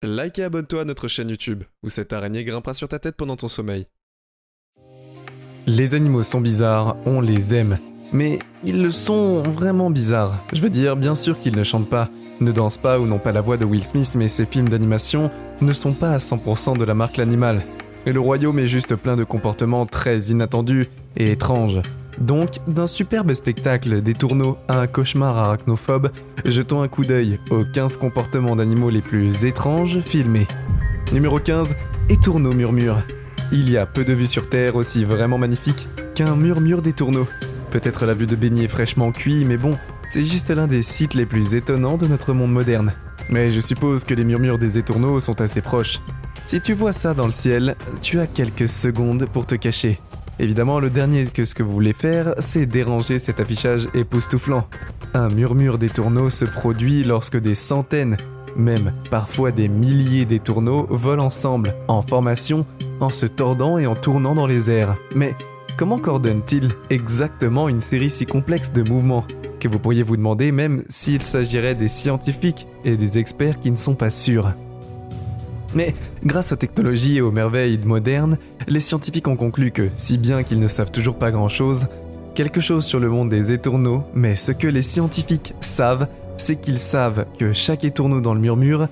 Like et abonne-toi à notre chaîne YouTube, où cette araignée grimpera sur ta tête pendant ton sommeil. Les animaux sont bizarres, on les aime. Mais ils le sont vraiment bizarres. Je veux dire, bien sûr qu'ils ne chantent pas, ne dansent pas ou n'ont pas la voix de Will Smith, mais ces films d'animation ne sont pas à 100% de la marque l'animal. Et le royaume est juste plein de comportements très inattendus et étranges. Donc, d'un superbe spectacle des tourneaux à un cauchemar arachnophobe, jetons un coup d'œil aux 15 comportements d'animaux les plus étranges filmés. Numéro 15, Étourneau murmure. Il y a peu de vues sur Terre aussi vraiment magnifiques qu'un murmure des tourneaux. Peut-être la vue de beignets fraîchement cuits, mais bon, c'est juste l'un des sites les plus étonnants de notre monde moderne. Mais je suppose que les murmures des étourneaux sont assez proches. Si tu vois ça dans le ciel, tu as quelques secondes pour te cacher. Évidemment, le dernier que ce que vous voulez faire, c'est déranger cet affichage époustouflant. Un murmure des tourneaux se produit lorsque des centaines, même parfois des milliers d'étourneaux volent ensemble, en formation, en se tordant et en tournant dans les airs. Mais comment coordonnent-ils exactement une série si complexe de mouvements que vous pourriez vous demander même s'il s'agirait des scientifiques et des experts qui ne sont pas sûrs. Mais grâce aux technologies et aux merveilles modernes, les scientifiques ont conclu que, si bien qu'ils ne savent toujours pas grand-chose, quelque chose sur le monde des étourneaux, mais ce que les scientifiques savent, c'est qu'ils savent que chaque étourneau dans le murmure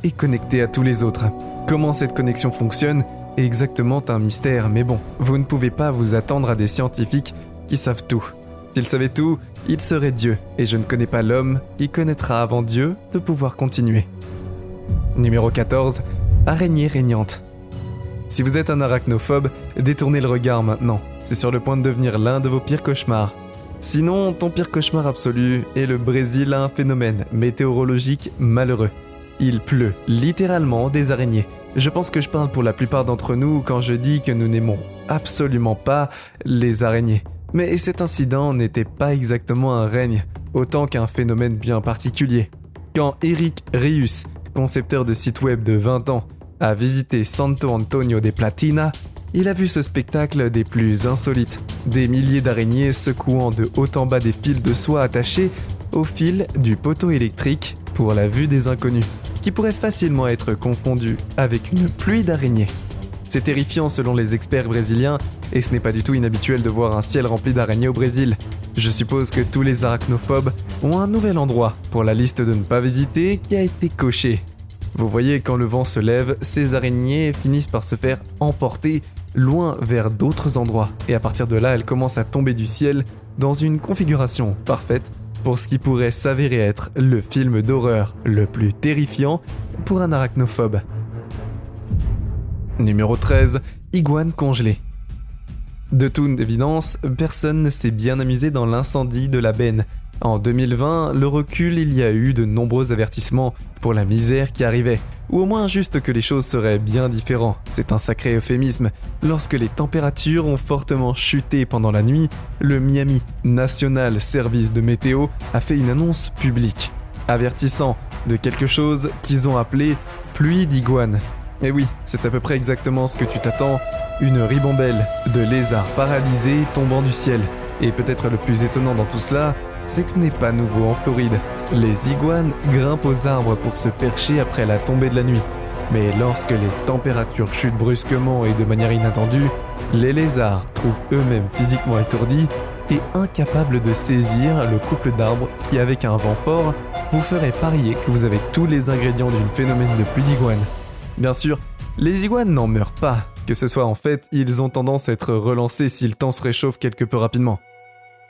est connecté à tous les autres. Comment cette connexion fonctionne est exactement un mystère, mais bon, vous ne pouvez pas vous attendre à des scientifiques qui savent tout. S'ils savaient tout, ils seraient Dieu, et je ne connais pas l'homme qui connaîtra avant Dieu de pouvoir continuer. Numéro 14, araignée régnante. Si vous êtes un arachnophobe, détournez le regard maintenant. C'est sur le point de devenir l'un de vos pires cauchemars. Sinon, ton pire cauchemar absolu est le Brésil a un phénomène météorologique malheureux. Il pleut littéralement des araignées. Je pense que je parle pour la plupart d'entre nous quand je dis que nous n'aimons absolument pas les araignées. Mais cet incident n'était pas exactement un règne, autant qu'un phénomène bien particulier. Quand Eric Rius, concepteur de site web de 20 ans, a visité Santo Antonio de Platina, il a vu ce spectacle des plus insolites. Des milliers d'araignées secouant de haut en bas des fils de soie attachés au fil du poteau électrique pour la vue des inconnus, qui pourrait facilement être confondu avec une pluie d'araignées. C'est terrifiant selon les experts brésiliens, et ce n'est pas du tout inhabituel de voir un ciel rempli d'araignées au Brésil. Je suppose que tous les arachnophobes ont un nouvel endroit pour la liste de ne pas visiter qui a été cochée. Vous voyez, quand le vent se lève, ces araignées finissent par se faire emporter loin vers d'autres endroits, et à partir de là, elles commencent à tomber du ciel dans une configuration parfaite pour ce qui pourrait s'avérer être le film d'horreur le plus terrifiant pour un arachnophobe. Numéro 13, iguane congelée. De toute évidence, personne ne s'est bien amusé dans l'incendie de la benne. En 2020, le recul, il y a eu de nombreux avertissements pour la misère qui arrivait, ou au moins juste que les choses seraient bien différentes. C'est un sacré euphémisme. Lorsque les températures ont fortement chuté pendant la nuit, le Miami National Service de Météo a fait une annonce publique, avertissant de quelque chose qu'ils ont appelé « pluie d'iguanes ». Et oui, c'est à peu près exactement ce que tu t'attends, une ribambelle de lézards paralysés tombant du ciel. Et peut-être le plus étonnant dans tout cela, c'est que ce n'est pas nouveau en Floride. Les iguanes grimpent aux arbres pour se percher après la tombée de la nuit. Mais lorsque les températures chutent brusquement et de manière inattendue, les lézards trouvent eux-mêmes physiquement étourdis et incapables de saisir le couple d'arbres qui, avec un vent fort, vous ferait parier que vous avez tous les ingrédients d'une phénomène de pluie d'iguanes. Bien sûr, les iguanes n'en meurent pas, que ce soit en fait, ils ont tendance à être relancés si le temps se réchauffe quelque peu rapidement.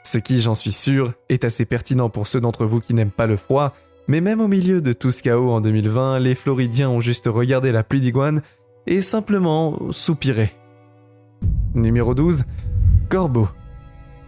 Ce qui, j'en suis sûr, est assez pertinent pour ceux d'entre vous qui n'aiment pas le froid, mais même au milieu de tout ce chaos en 2020, les Floridiens ont juste regardé la pluie d'iguanes et simplement soupiré. Numéro 12, corbeau.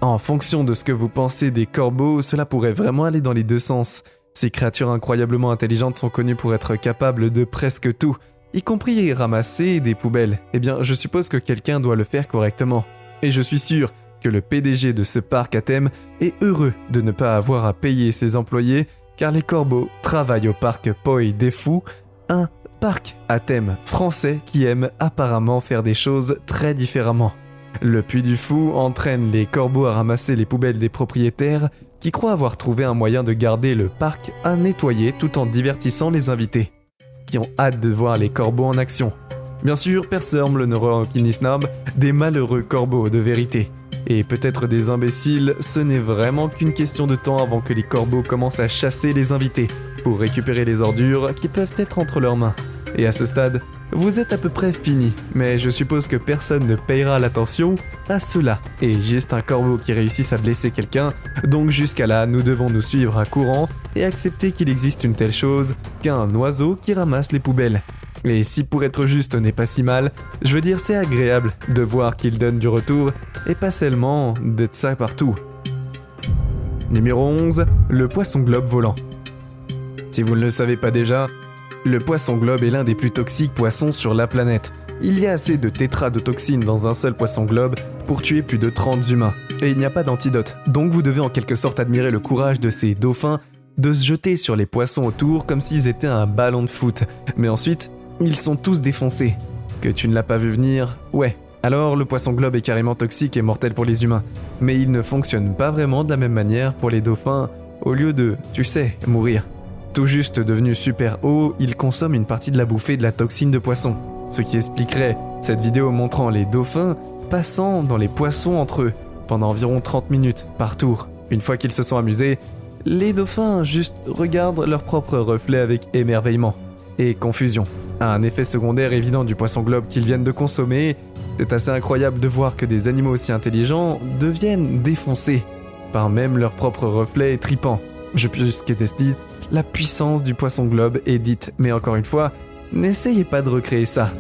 En fonction de ce que vous pensez des corbeaux, cela pourrait vraiment aller dans les deux sens. Ces créatures incroyablement intelligentes sont connues pour être capables de presque tout, y compris ramasser des poubelles. Eh bien, je suppose que quelqu'un doit le faire correctement. Et je suis sûr que le PDG de ce parc à thème est heureux de ne pas avoir à payer ses employés, car les corbeaux travaillent au parc Poi des Fous, un parc à thème français qui aime apparemment faire des choses très différemment. Le Puy du Fou entraîne les corbeaux à ramasser les poubelles des propriétaires qui croient avoir trouvé un moyen de garder le parc à nettoyer tout en divertissant les invités. qui ont hâte de voir les corbeaux en action. Bien sûr, personne ne neurokinis snob, des malheureux corbeaux de vérité. Et peut-être des imbéciles, ce n'est vraiment qu'une question de temps avant que les corbeaux commencent à chasser les invités pour récupérer les ordures qui peuvent être entre leurs mains. Et à ce stade, vous êtes à peu près fini, mais je suppose que personne ne payera l'attention à cela. Et juste un corbeau qui réussisse à blesser quelqu'un, donc jusqu'à là, nous devons nous suivre à courant et accepter qu'il existe une telle chose qu'un oiseau qui ramasse les poubelles. Et si pour être juste n'est pas si mal, je veux dire c'est agréable de voir qu'il donne du retour et pas seulement d'être ça partout. Numéro 11, le poisson globe volant. Si vous ne le savez pas déjà, le poisson globe est l'un des plus toxiques poissons sur la planète. Il y a assez de tétradotoxines dans un seul poisson globe pour tuer plus de 30 humains. Et il n'y a pas d'antidote, donc vous devez en quelque sorte admirer le courage de ces dauphins de se jeter sur les poissons autour comme s'ils étaient un ballon de foot. Mais ensuite, ils sont tous défoncés. Que tu ne l'as pas vu venir? Ouais. Alors le poisson globe est carrément toxique et mortel pour les humains. Mais il ne fonctionne pas vraiment de la même manière pour les dauphins, au lieu de, tu sais, mourir. Tout juste devenu super haut, il consomme une partie de la bouffée de la toxine de poisson. Ce qui expliquerait cette vidéo montrant les dauphins passant dans les poissons entre eux pendant environ 30 minutes par tour. Une fois qu'ils se sont amusés, les dauphins juste regardent leur propre reflet avec émerveillement et confusion. Un effet secondaire évident du poisson globe qu'ils viennent de consommer, c'est assez incroyable de voir que des animaux aussi intelligents deviennent défoncés par même leur propre reflet tripant. Je puis que tester la puissance du poisson globe est dite, mais encore une fois, n'essayez pas de recréer ça.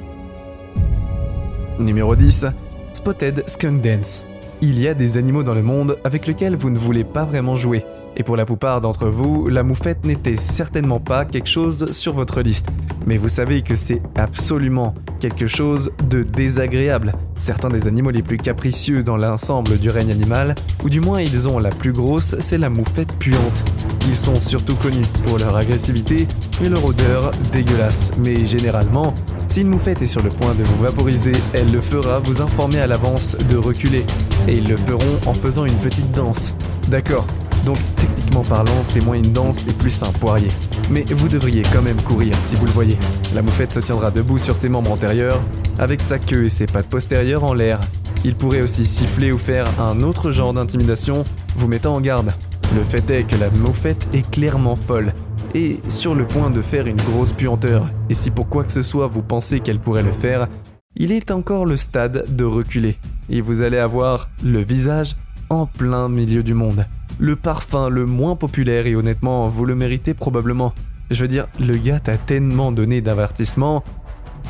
Numéro 10, Spotted Skunk Dance. Il y a des animaux dans le monde avec lesquels vous ne voulez pas vraiment jouer, et pour la plupart d'entre vous, la moufette n'était certainement pas quelque chose sur votre liste. Mais vous savez que c'est absolument quelque chose de désagréable. Certains des animaux les plus capricieux dans l'ensemble du règne animal, ou du moins ils ont la plus grosse, c'est la moufette puante. Ils sont surtout connus pour leur agressivité et leur odeur dégueulasse, mais généralement, si une moufette est sur le point de vous vaporiser, elle le fera vous informer à l'avance de reculer. Et ils le feront en faisant une petite danse. D'accord, donc techniquement parlant, c'est moins une danse et plus un poirier. Mais vous devriez quand même courir si vous le voyez. La moufette se tiendra debout sur ses membres antérieurs, avec sa queue et ses pattes postérieures en l'air. Il pourrait aussi siffler ou faire un autre genre d'intimidation, vous mettant en garde. Le fait est que la moufette est clairement folle, et sur le point de faire une grosse puanteur. Et si pour quoi que ce soit vous pensez qu'elle pourrait le faire, il est encore le stade de reculer. Et vous allez avoir le visage en plein milieu du monde. Le parfum le moins populaire et honnêtement, vous le méritez probablement. Je veux dire, le gars t'a tellement donné d'avertissement,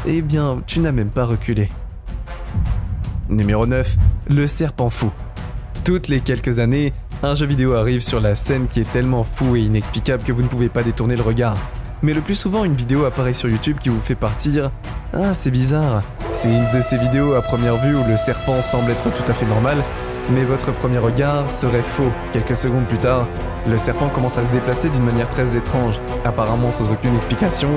eh bien, tu n'as même pas reculé. Numéro 9, le serpent fou. Toutes les quelques années, un jeu vidéo arrive sur la scène qui est tellement fou et inexplicable que vous ne pouvez pas détourner le regard. Mais le plus souvent, une vidéo apparaît sur YouTube qui vous fait partir « Ah, c'est bizarre ». C'est une de ces vidéos à première vue où le serpent semble être tout à fait normal, mais votre premier regard serait faux. Quelques secondes plus tard, le serpent commence à se déplacer d'une manière très étrange, apparemment sans aucune explication,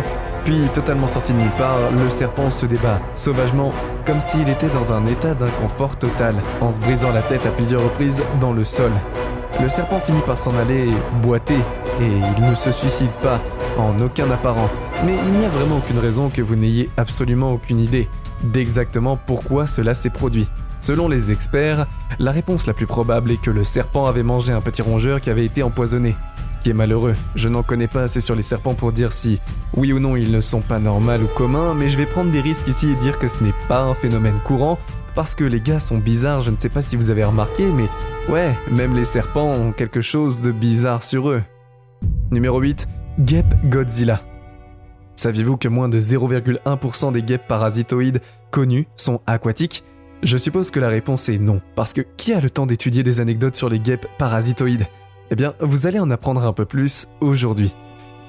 puis totalement sorti de nulle part, le serpent se débat sauvagement, comme s'il était dans un état d'inconfort total, en se brisant la tête à plusieurs reprises dans le sol. Le serpent finit par s'en aller boiter, et il ne se suicide pas, en aucun apparent. Mais il n'y a vraiment aucune raison que vous n'ayez absolument aucune idée d'exactement pourquoi cela s'est produit. Selon les experts, la réponse la plus probable est que le serpent avait mangé un petit rongeur qui avait été empoisonné. Ce qui est malheureux, je n'en connais pas assez sur les serpents pour dire si, oui ou non, ils ne sont pas normaux ou communs, mais je vais prendre des risques ici et dire que ce n'est pas un phénomène courant, parce que les gars sont bizarres, je ne sais pas si vous avez remarqué, mais ouais, même les serpents ont quelque chose de bizarre sur eux. Numéro 8, guêpe Godzilla. Saviez-vous que moins de 0,1% des guêpes parasitoïdes connues sont aquatiques ? Je suppose que la réponse est non, parce que qui a le temps d'étudier des anecdotes sur les guêpes parasitoïdes ? Eh bien, vous allez en apprendre un peu plus aujourd'hui.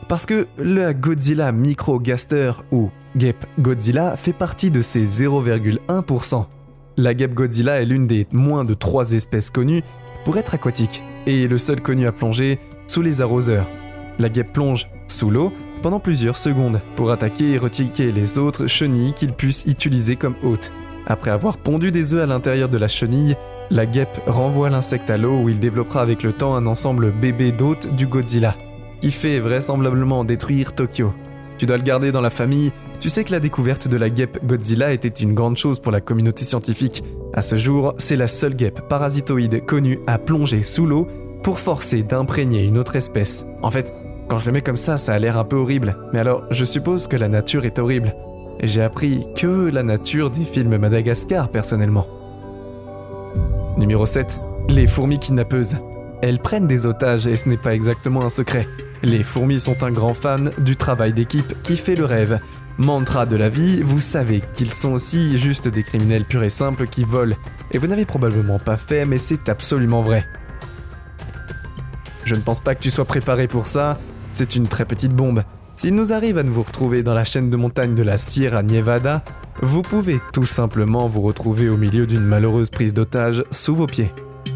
Parce que le Godzilla microgaster ou guêpe Godzilla fait partie de ces 0,1%. La guêpe Godzilla est l'une des moins de 3 espèces connues pour être aquatique, et est le seul connu à plonger sous les arroseurs. La guêpe plonge sous l'eau pendant plusieurs secondes pour attaquer et retiquer les autres chenilles qu'il puisse utiliser comme hôtes. Après avoir pondu des œufs à l'intérieur de la chenille, la guêpe renvoie l'insecte à l'eau où il développera avec le temps un ensemble bébé d'hôtes du Godzilla, qui fait vraisemblablement détruire Tokyo. Tu dois le garder dans la famille. Tu sais que la découverte de la guêpe Godzilla était une grande chose pour la communauté scientifique. À ce jour, c'est la seule guêpe parasitoïde connue à plonger sous l'eau pour forcer d'imprégner une autre espèce. En fait, quand je le mets comme ça a l'air un peu horrible. Mais alors, je suppose que la nature est horrible. Et j'ai appris que la nature des films Madagascar, personnellement. Numéro 7. Les fourmis kidnappeuses. Elles prennent des otages et ce n'est pas exactement un secret. Les fourmis sont un grand fan du travail d'équipe qui fait le rêve. Mantra de la vie, vous savez qu'ils sont aussi juste des criminels purs et simples qui volent. Et vous n'avez probablement pas fait, mais c'est absolument vrai. Je ne pense pas que tu sois préparé pour ça, c'est une très petite bombe. S'il nous arrive à nous retrouver dans la chaîne de montagnes de la Sierra Nevada, vous pouvez tout simplement vous retrouver au milieu d'une malheureuse prise d'otage sous vos pieds.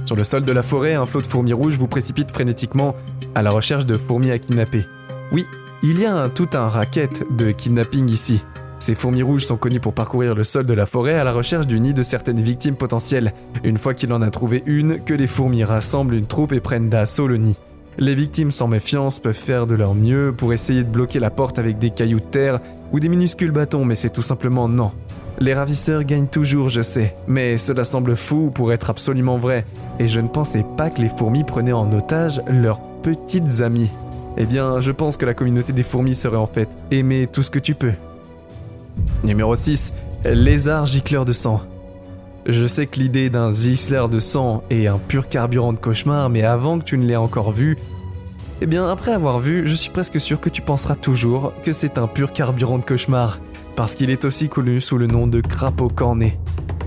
Sur le sol de la forêt, un flot de fourmis rouges vous précipite frénétiquement à la recherche de fourmis à kidnapper. Oui, il y a tout un racket de kidnapping ici. Ces fourmis rouges sont connues pour parcourir le sol de la forêt à la recherche du nid de certaines victimes potentielles. Une fois qu'il en a trouvé une, que les fourmis rassemblent une troupe et prennent d'assaut le nid. Les victimes sans méfiance peuvent faire de leur mieux pour essayer de bloquer la porte avec des cailloux de terre ou des minuscules bâtons, mais c'est tout simplement non. Les ravisseurs gagnent toujours, je sais, mais cela semble fou pour être absolument vrai, et je ne pensais pas que les fourmis prenaient en otage leurs petites amies. Eh bien, je pense que la communauté des fourmis serait en fait aimer tout ce que tu peux. Numéro 6. Lézard gicleur de sang. Je sais que l'idée d'un gicleur de sang est un pur carburant de cauchemar, mais avant que tu ne l'aies encore vu, eh bien après avoir vu, je suis presque sûr que tu penseras toujours que c'est un pur carburant de cauchemar, parce qu'il est aussi connu sous le nom de crapaud corné.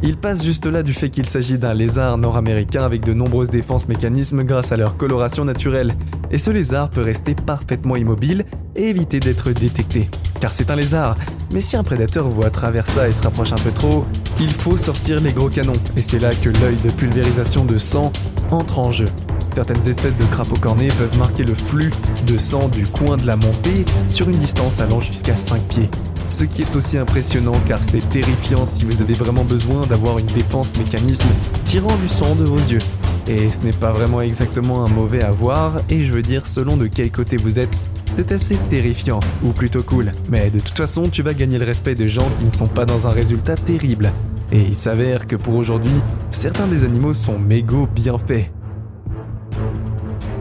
Il passe juste là du fait qu'il s'agit d'un lézard nord-américain avec de nombreuses défenses mécanismes grâce à leur coloration naturelle, et ce lézard peut rester parfaitement immobile et éviter d'être détecté. Car c'est un lézard, mais si un prédateur voit à travers ça et se rapproche un peu trop, il faut sortir les gros canons, et c'est là que l'œil de pulvérisation de sang entre en jeu. Certaines espèces de crapauds cornés peuvent marquer le flux de sang du coin de la montée sur une distance allant jusqu'à 5 pieds. Ce qui est aussi impressionnant car c'est terrifiant si vous avez vraiment besoin d'avoir une défense mécanisme tirant du sang de vos yeux. Et ce n'est pas vraiment exactement un mauvais à voir, et je veux dire selon de quel côté vous êtes, c'est assez terrifiant, ou plutôt cool. Mais de toute façon, tu vas gagner le respect de gens qui ne sont pas dans un résultat terrible. Et il s'avère que pour aujourd'hui, certains des animaux sont méga bien faits.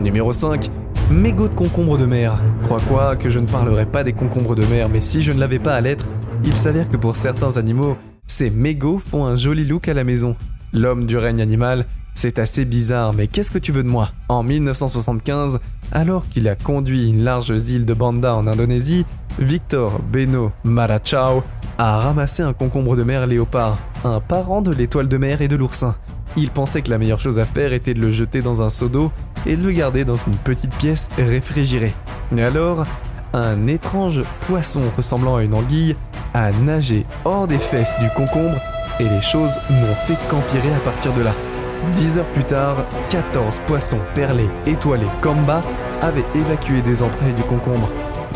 Numéro 5. Mégots de concombre de mer. Crois quoi que je ne parlerai pas des concombres de mer, mais si je ne l'avais pas à l'être, il s'avère que pour certains animaux, ces mégots font un joli look à la maison. L'homme du règne animal, c'est assez bizarre, mais qu'est-ce que tu veux de moi ? En 1975, alors qu'il a conduit une large île de Banda en Indonésie, Victor Beno Marachao a ramassé un concombre de mer léopard, un parent de l'étoile de mer et de l'oursin. Il pensait que la meilleure chose à faire était de le jeter dans un seau d'eau et de le garder dans une petite pièce réfrigérée. Et alors, un étrange poisson ressemblant à une anguille a nagé hors des fesses du concombre et les choses n'ont fait qu'empirer à partir de là. 10 heures plus tard, 14 poissons perlés étoilés Kamba avaient évacué des entrailles du concombre.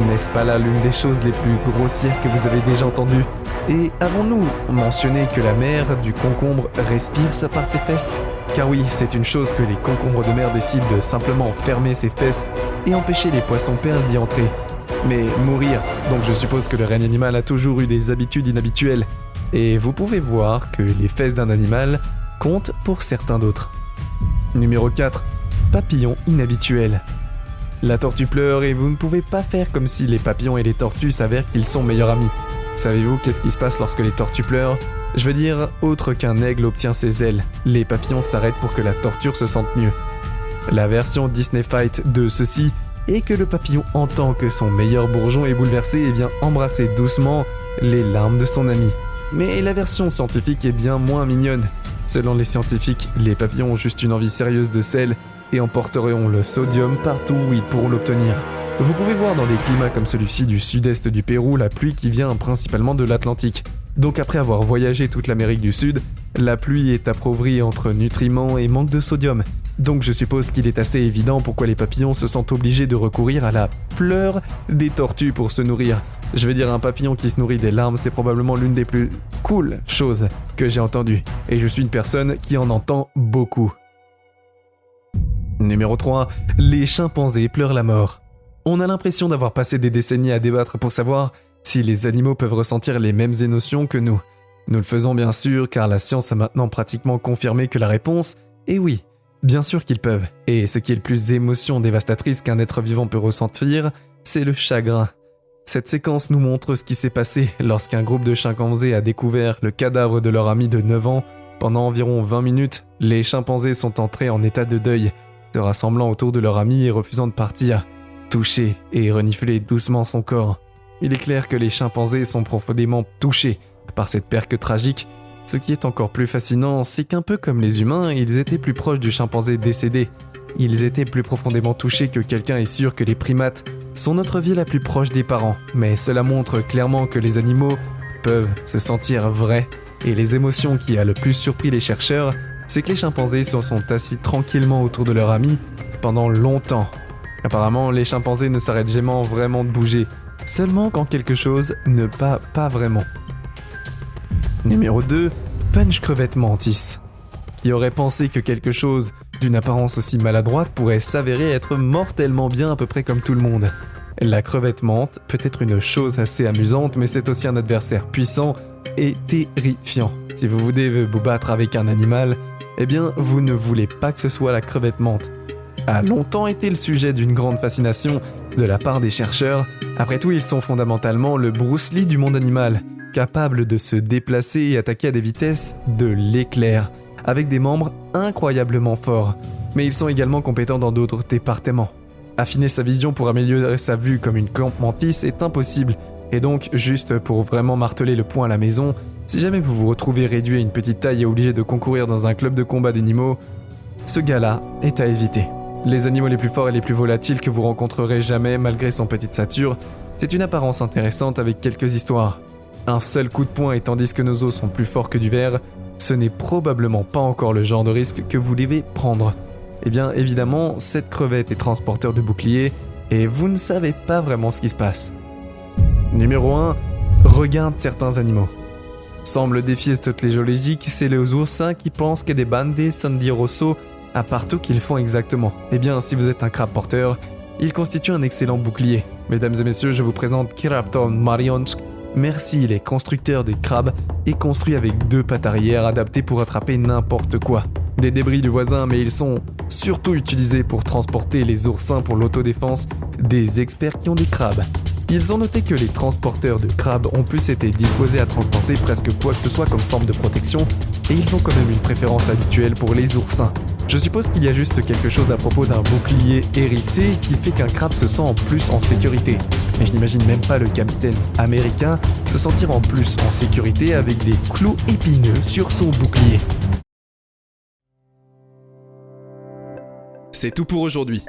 N'est-ce pas là l'une des choses les plus grossières que vous avez déjà entendues ? Et avons-nous mentionné que la mère du concombre respire ça par ses fesses ? Car oui, c'est une chose que les concombres de mer décident de simplement fermer ses fesses et empêcher les poissons perles d'y entrer. Mais mourir, donc je suppose que le règne animal a toujours eu des habitudes inhabituelles. Et vous pouvez voir que les fesses d'un animal comptent pour certains d'autres. Numéro 4. Papillon inhabituel. La tortue pleure et vous ne pouvez pas faire comme si les papillons et les tortues s'avèrent qu'ils sont meilleurs amis. Savez-vous qu'est-ce qui se passe lorsque les tortues pleurent ? Je veux dire, autre qu'un aigle obtient ses ailes, les papillons s'arrêtent pour que la torture se sente mieux. La version Disney Fight de ceci est que le papillon entend que son meilleur bourgeon est bouleversé et vient embrasser doucement les larmes de son ami. Mais la version scientifique est bien moins mignonne. Selon les scientifiques, les papillons ont juste une envie sérieuse de sel et emporteront le sodium partout où ils pourront l'obtenir. Vous pouvez voir dans des climats comme celui-ci du sud-est du Pérou la pluie qui vient principalement de l'Atlantique. Donc après avoir voyagé toute l'Amérique du Sud, la pluie est appauvrie entre nutriments et manque de sodium. Donc je suppose qu'il est assez évident pourquoi les papillons se sentent obligés de recourir à la pleure des tortues pour se nourrir. Je veux dire, un papillon qui se nourrit des larmes, c'est probablement l'une des plus cool choses que j'ai entendues. Et je suis une personne qui en entend beaucoup. Numéro 3. Les chimpanzés pleurent la mort. On a l'impression d'avoir passé des décennies à débattre pour savoir si les animaux peuvent ressentir les mêmes émotions que nous. Nous le faisons bien sûr car la science a maintenant pratiquement confirmé que la réponse est oui. Bien sûr qu'ils peuvent. Et ce qui est le plus émotion dévastatrice qu'un être vivant peut ressentir, c'est le chagrin. Cette séquence nous montre ce qui s'est passé lorsqu'un groupe de chimpanzés a découvert le cadavre de leur ami de 9 ans. Pendant environ 20 minutes, les chimpanzés sont entrés en état de deuil, se rassemblant autour de leur ami et refusant de partir, toucher et renifler doucement son corps. Il est clair que les chimpanzés sont profondément touchés par cette perte tragique. Ce qui est encore plus fascinant, c'est qu'un peu comme les humains, ils étaient plus proches du chimpanzé décédé. Ils étaient plus profondément touchés que quelqu'un est sûr que les primates sont notre vie la plus proche des parents. Mais cela montre clairement que les animaux peuvent se sentir vrais. Et les émotions qui a le plus surpris les chercheurs, c'est que les chimpanzés se sont assis tranquillement autour de leur ami pendant longtemps. Apparemment, les chimpanzés ne s'arrêtent jamais vraiment de bouger, seulement quand quelque chose ne va pas vraiment. Numéro 2, Punch crevette mantis. Qui aurait pensé que quelque chose d'une apparence aussi maladroite pourrait s'avérer être mortellement bien à peu près comme tout le monde. La crevette menthe peut être une chose assez amusante, mais c'est aussi un adversaire puissant et terrifiant. Si vous voulez vous battre avec un animal, eh bien vous ne voulez pas que ce soit la crevette menthe. A longtemps été le sujet d'une grande fascination de la part des chercheurs. Après tout, ils sont fondamentalement le Bruce Lee du monde animal, capable de se déplacer et attaquer à des vitesses de l'éclair, avec des membres incroyablement forts. Mais ils sont également compétents dans d'autres départements. Affiner sa vision pour améliorer sa vue comme une clampe mantis est impossible, et donc, juste pour vraiment marteler le point à la maison, si jamais vous vous retrouvez réduit à une petite taille et obligé de concourir dans un club de combat d'animaux, ce gars-là est à éviter. Les animaux les plus forts et les plus volatiles que vous rencontrerez jamais malgré son petite stature, c'est une apparence intéressante avec quelques histoires. Un seul coup de poing et tandis que nos os sont plus forts que du verre, ce n'est probablement pas encore le genre de risque que vous devez prendre. Eh bien évidemment, cette crevette est transporteur de boucliers et vous ne savez pas vraiment ce qui se passe. Numéro 1, regarde certains animaux. Semble défier cette logique, c'est les oursins qui pensent que des bandés sont des rossos à partout qu'ils font exactement. Eh bien, si vous êtes un crabe porteur, il constitue un excellent bouclier. Mesdames et messieurs, je vous présente Kiraptor marionsk. Merci, il est constructeur des crabes et construit avec 2 pattes arrière adaptées pour attraper n'importe quoi. Des débris du voisin, mais ils sont surtout utilisés pour transporter les oursins pour l'autodéfense des experts qui ont des crabes. Ils ont noté que les transporteurs de crabes ont plus été disposés à transporter presque quoi que ce soit comme forme de protection, et ils ont quand même une préférence habituelle pour les oursins. Je suppose qu'il y a juste quelque chose à propos d'un bouclier hérissé qui fait qu'un crabe se sent en plus en sécurité. Mais je n'imagine même pas le capitaine américain se sentir en plus en sécurité avec des clous épineux sur son bouclier. C'est tout pour aujourd'hui.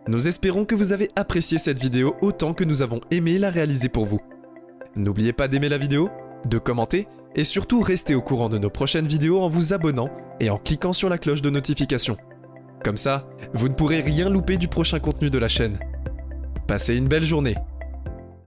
Nous espérons que vous avez apprécié cette vidéo autant que nous avons aimé la réaliser pour vous. N'oubliez pas d'aimer la vidéo, de commenter et surtout restez au courant de nos prochaines vidéos en vous abonnant et en cliquant sur la cloche de notification. Comme ça, vous ne pourrez rien louper du prochain contenu de la chaîne. Passez une belle journée.